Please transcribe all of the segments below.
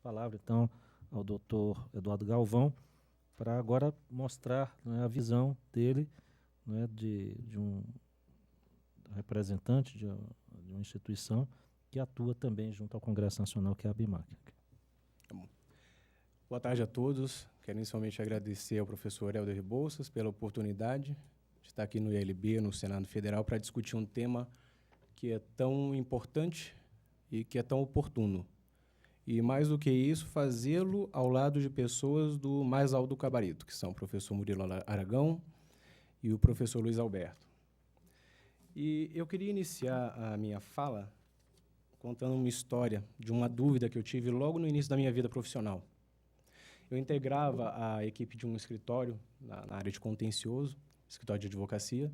palavra, então, ao doutor Eduardo Galvão, para agora mostrar, né, a visão dele, né, de um representante de uma instituição que atua também junto ao Congresso Nacional, que é a ABIMAC. Tá bom. Boa tarde a todos. Quero inicialmente agradecer ao professor Helder Rebouças pela oportunidade de estar aqui no ILB, no Senado Federal, para discutir um tema que é tão importante e que é tão oportuno. E, mais do que isso, fazê-lo ao lado de pessoas do mais alto gabarito, que são o professor Murilo Aragão e o professor Luiz Alberto. E eu queria iniciar a minha fala contando uma história de uma dúvida que eu tive logo no início da minha vida profissional. Eu integrava a equipe de um escritório na área de contencioso, escritório de advocacia,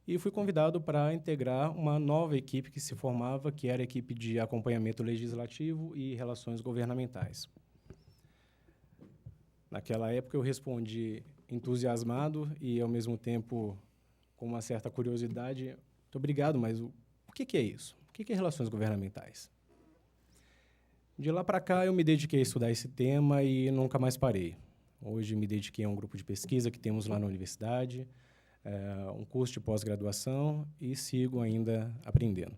e fui convidado para integrar uma nova equipe que se formava, que era a equipe de acompanhamento legislativo e relações governamentais. Naquela época, eu respondi entusiasmado e, ao mesmo tempo, com uma certa curiosidade, muito obrigado, mas o que é isso? O que é relações governamentais? De lá para cá, eu me dediquei a estudar esse tema e nunca mais parei. Hoje, me dediquei a um grupo de pesquisa que temos lá na universidade, um curso de pós-graduação e sigo ainda aprendendo.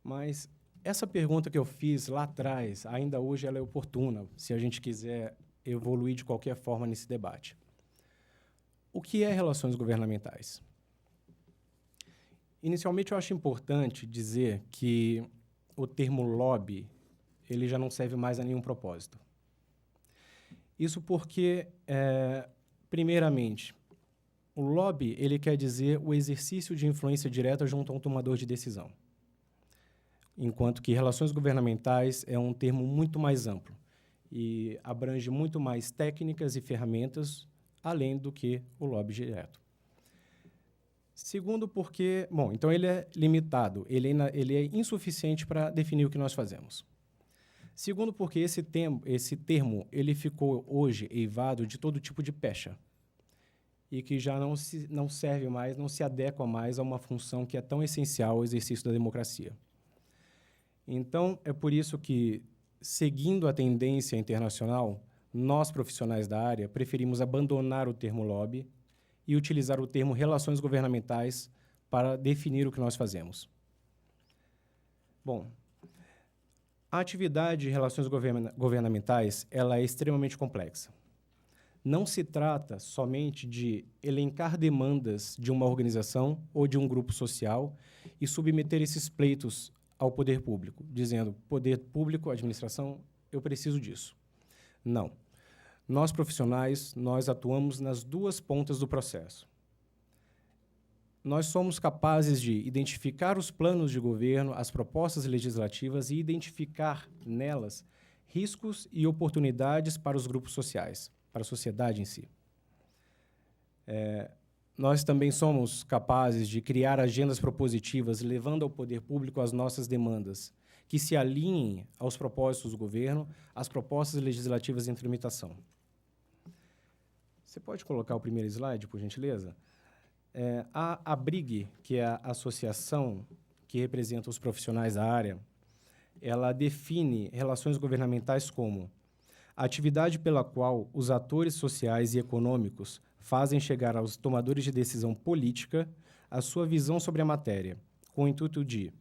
Mas essa pergunta que eu fiz lá atrás, ainda hoje ela é oportuna, se a gente quiser evoluir de qualquer forma nesse debate. O que é relações governamentais? Inicialmente, eu acho importante dizer que o termo lobby ele já não serve mais a nenhum propósito. Isso porque, primeiramente, o lobby ele quer dizer o exercício de influência direta junto a um tomador de decisão, enquanto que relações governamentais é um termo muito mais amplo e abrange muito mais técnicas e ferramentas, além do que o lobby direto. Segundo, porque, bom, então ele é limitado, ele é insuficiente para definir o que nós fazemos. Segundo, porque esse termo ele ficou hoje eivado de todo tipo de pecha e que já não serve mais, não se adequa mais a uma função que é tão essencial ao exercício da democracia. Então, é por isso que, seguindo a tendência internacional, nós, profissionais da área, preferimos abandonar o termo lobby e utilizar o termo relações governamentais para definir o que nós fazemos. Bom, a atividade de relações governamentais ela é extremamente complexa. Não se trata somente de elencar demandas de uma organização ou de um grupo social e submeter esses pleitos ao poder público, dizendo, poder público, administração, eu preciso disso. Não. Nós, profissionais, nós atuamos nas duas pontas do processo. Nós somos capazes de identificar os planos de governo, as propostas legislativas e identificar nelas riscos e oportunidades para os grupos sociais, para a sociedade em si. Nós também somos capazes de criar agendas propositivas, levando ao poder público as nossas demandas, que se alinhem aos propósitos do governo, às propostas legislativas em tramitação. Você pode colocar o primeiro slide, por gentileza? A ABRIG, que é a associação que representa os profissionais da área, ela define relações governamentais como a atividade pela qual os atores sociais e econômicos fazem chegar aos tomadores de decisão política a sua visão sobre a matéria, com o intuito de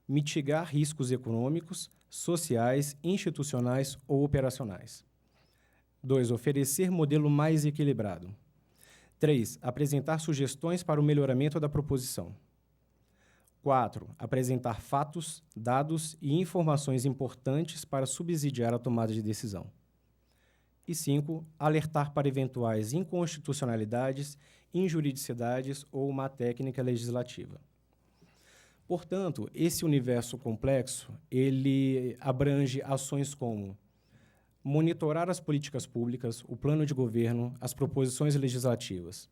mitigar riscos econômicos, sociais, institucionais ou operacionais. 2. Oferecer modelo mais equilibrado. 3. Apresentar sugestões para o melhoramento da proposição. 4. Apresentar fatos, dados e informações importantes para subsidiar a tomada de decisão. E 5. Alertar para eventuais inconstitucionalidades, injuridicidades ou má técnica legislativa. Portanto, esse universo complexo, ele abrange ações como monitorar as políticas públicas, o plano de governo, as proposições legislativas.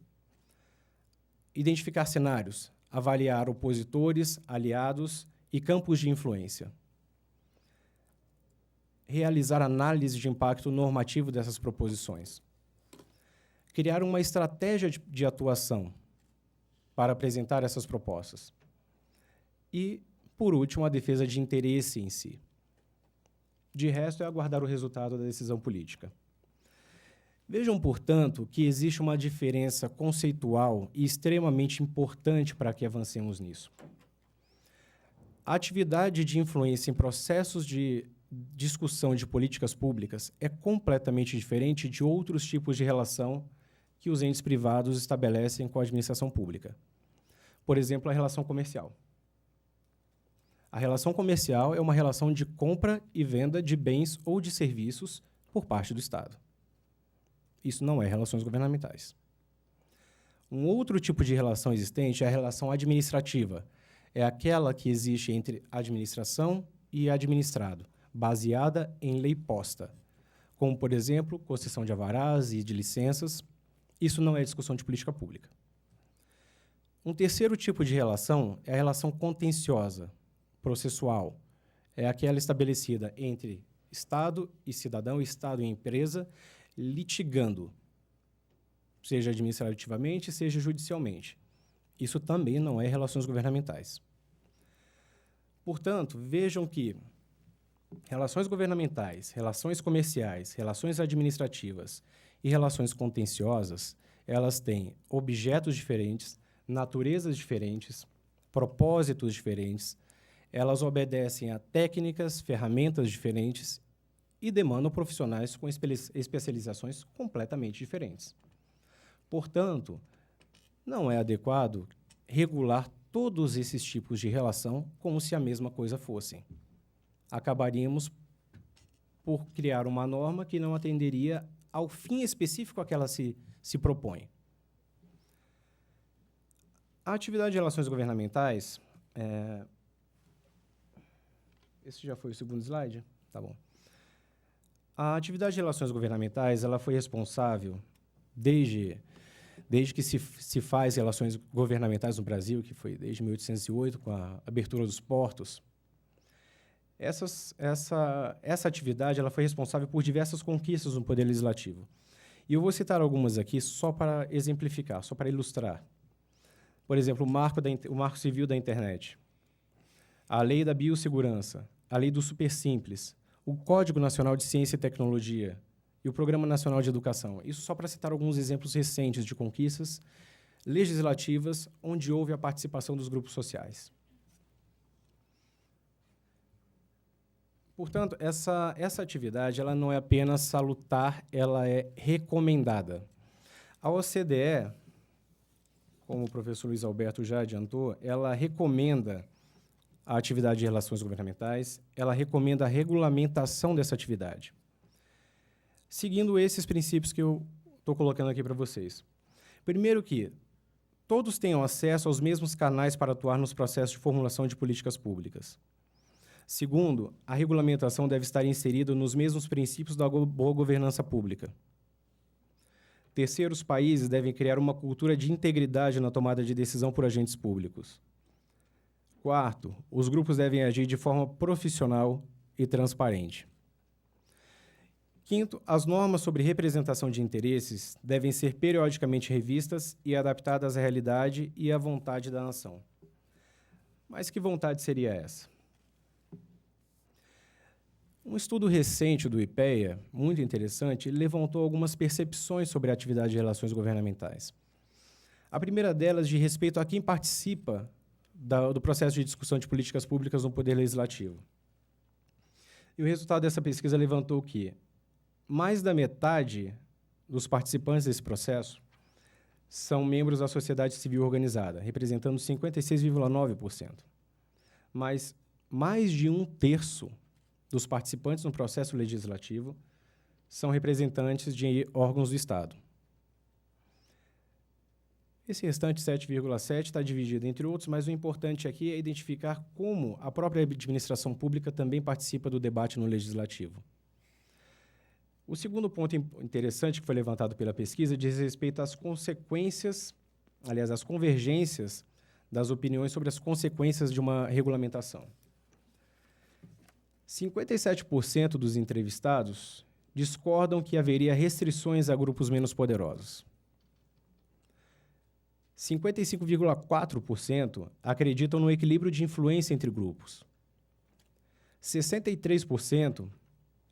Identificar cenários, avaliar opositores, aliados e campos de influência. Realizar análise de impacto normativo dessas proposições. Criar uma estratégia de atuação para apresentar essas propostas. E, por último, a defesa de interesse em si. De resto, é aguardar o resultado da decisão política. Vejam, portanto, que existe uma diferença conceitual e extremamente importante para que avancemos nisso. A atividade de influência em processos de discussão de políticas públicas é completamente diferente de outros tipos de relação que os entes privados estabelecem com a administração pública. Por exemplo, a relação comercial. A relação comercial é uma relação de compra e venda de bens ou de serviços por parte do Estado. Isso não é relações governamentais. Um outro tipo de relação existente é a relação administrativa. É aquela que existe entre administração e administrado, baseada em lei posta, como, por exemplo, concessão de alvarás e de licenças. Isso não é discussão de política pública. Um terceiro tipo de relação é a relação contenciosa, processual. É aquela estabelecida entre Estado e cidadão, Estado e empresa, litigando, seja administrativamente, seja judicialmente. Isso também não é relações governamentais. Portanto, vejam que relações governamentais, relações comerciais, relações administrativas e relações contenciosas, elas têm objetos diferentes, naturezas diferentes, propósitos diferentes, elas obedecem a técnicas, ferramentas diferentes e demandam profissionais com especializações completamente diferentes. Portanto, não é adequado regular todos esses tipos de relação como se a mesma coisa fossem. Acabaríamos por criar uma norma que não atenderia ao fim específico a que ela se propõe. A atividade de relações governamentais... Esse já foi o segundo slide? Tá bom. A atividade de relações governamentais ela foi responsável, desde que se faz relações governamentais no Brasil, que foi desde 1808, com a abertura dos portos. Essa atividade ela foi responsável por diversas conquistas no Poder Legislativo. E eu vou citar algumas aqui só para exemplificar, só para ilustrar. Por exemplo, o Marco Civil da Internet, a Lei da Biossegurança, a Lei do Supersimples, o Código Nacional de Ciência e Tecnologia e o Programa Nacional de Educação. Isso só para citar alguns exemplos recentes de conquistas legislativas onde houve a participação dos grupos sociais. Portanto, essa atividade ela não é apenas salutar, ela é recomendada. A OCDE, como o professor Luiz Alberto já adiantou, ela recomenda a atividade de relações governamentais, ela recomenda a regulamentação dessa atividade, seguindo esses princípios que eu estou colocando aqui para vocês. Primeiro que todos tenham acesso aos mesmos canais para atuar nos processos de formulação de políticas públicas. Segundo, a regulamentação deve estar inserida nos mesmos princípios da boa governança pública. Terceiro, os países devem criar uma cultura de integridade na tomada de decisão por agentes públicos. Quarto, os grupos devem agir de forma profissional e transparente. Quinto, as normas sobre representação de interesses devem ser periodicamente revistas e adaptadas à realidade e à vontade da nação. Mas que vontade seria essa? Um estudo recente do IPEA, muito interessante, levantou algumas percepções sobre a atividade de relações governamentais. A primeira delas de respeito a quem participa do processo de discussão de políticas públicas no Poder Legislativo. E o resultado dessa pesquisa levantou que mais da metade dos participantes desse processo são membros da sociedade civil organizada, representando 56,9%. Mas mais de 1/3 dos participantes no processo legislativo são representantes de órgãos do Estado. Esse restante 7,7% está dividido entre outros, mas o importante aqui é identificar como a própria administração pública também participa do debate no legislativo. O segundo ponto interessante que foi levantado pela pesquisa diz respeito às consequências, aliás, às convergências das opiniões sobre as consequências de uma regulamentação. 57% dos entrevistados discordam que haveria restrições a grupos menos poderosos. 55,4% acreditam no equilíbrio de influência entre grupos. 63%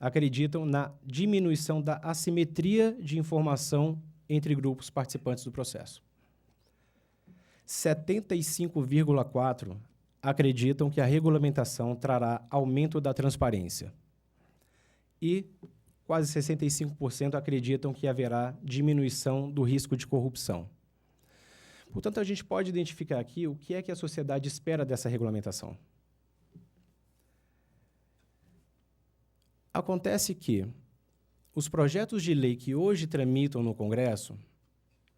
acreditam na diminuição da assimetria de informação entre grupos participantes do processo. 75,4% acreditam que a regulamentação trará aumento da transparência. E quase 65% acreditam que haverá diminuição do risco de corrupção. Portanto, a gente pode identificar aqui o que é que a sociedade espera dessa regulamentação. Acontece que os projetos de lei que hoje tramitam no Congresso,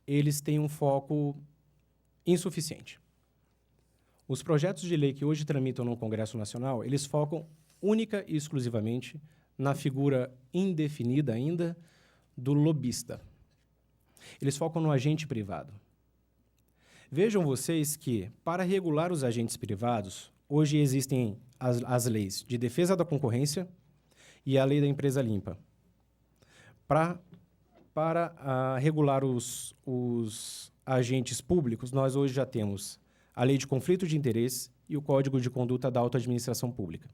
eles têm um foco insuficiente. Os projetos de lei que hoje tramitam no Congresso Nacional, eles focam única e exclusivamente na figura indefinida ainda do lobista. Eles focam no agente privado. Vejam vocês que, para regular os agentes privados, hoje existem as leis de defesa da concorrência e a lei da empresa limpa. Para regular os agentes públicos, nós hoje já temos a lei de conflito de interesse e o Código de Conduta da Alta Administração Pública.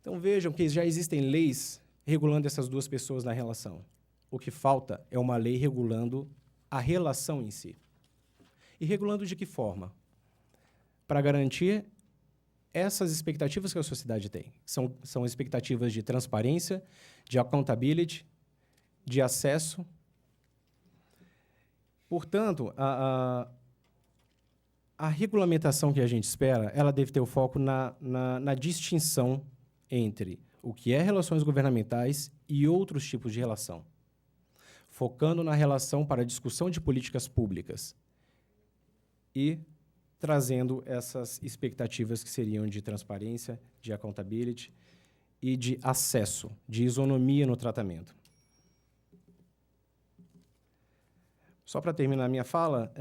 Então, vejam que já existem leis regulando essas duas pessoas na relação. O que falta é uma lei regulando a relação em si. E regulando de que forma? Para garantir essas expectativas que a sociedade tem. São expectativas de transparência, de accountability, de acesso. Portanto, a regulamentação que a gente espera, ela deve ter o foco na distinção entre o que é relações governamentais e outros tipos de relação, focando na relação para a discussão de políticas públicas e trazendo essas expectativas que seriam de transparência, de accountability e de acesso, de isonomia no tratamento. Só para terminar a minha fala,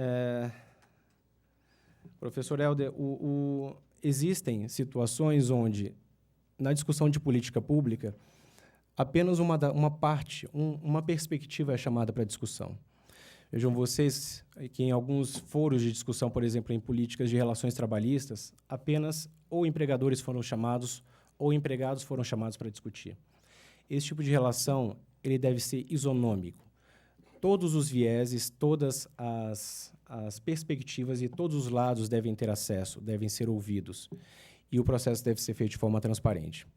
professor Helder, existem situações onde, na discussão de política pública, apenas uma parte, uma perspectiva é chamada para discussão. Vejam vocês que em alguns foros de discussão, por exemplo, em políticas de relações trabalhistas, apenas ou empregadores foram chamados ou empregados foram chamados para discutir. Esse tipo de relação ele deve ser isonômico. Todos os vieses, todas as perspectivas e todos os lados devem ter acesso, devem ser ouvidos. E o processo deve ser feito de forma transparente.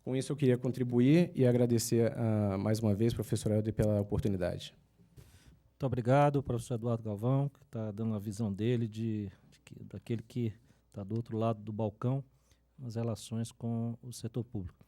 Com isso, eu queria contribuir e agradecer mais uma vez, professor Helder, pela oportunidade. Muito obrigado, professor Eduardo Galvão, que está dando a visão dele daquele que está do outro lado do balcão nas relações com o setor público.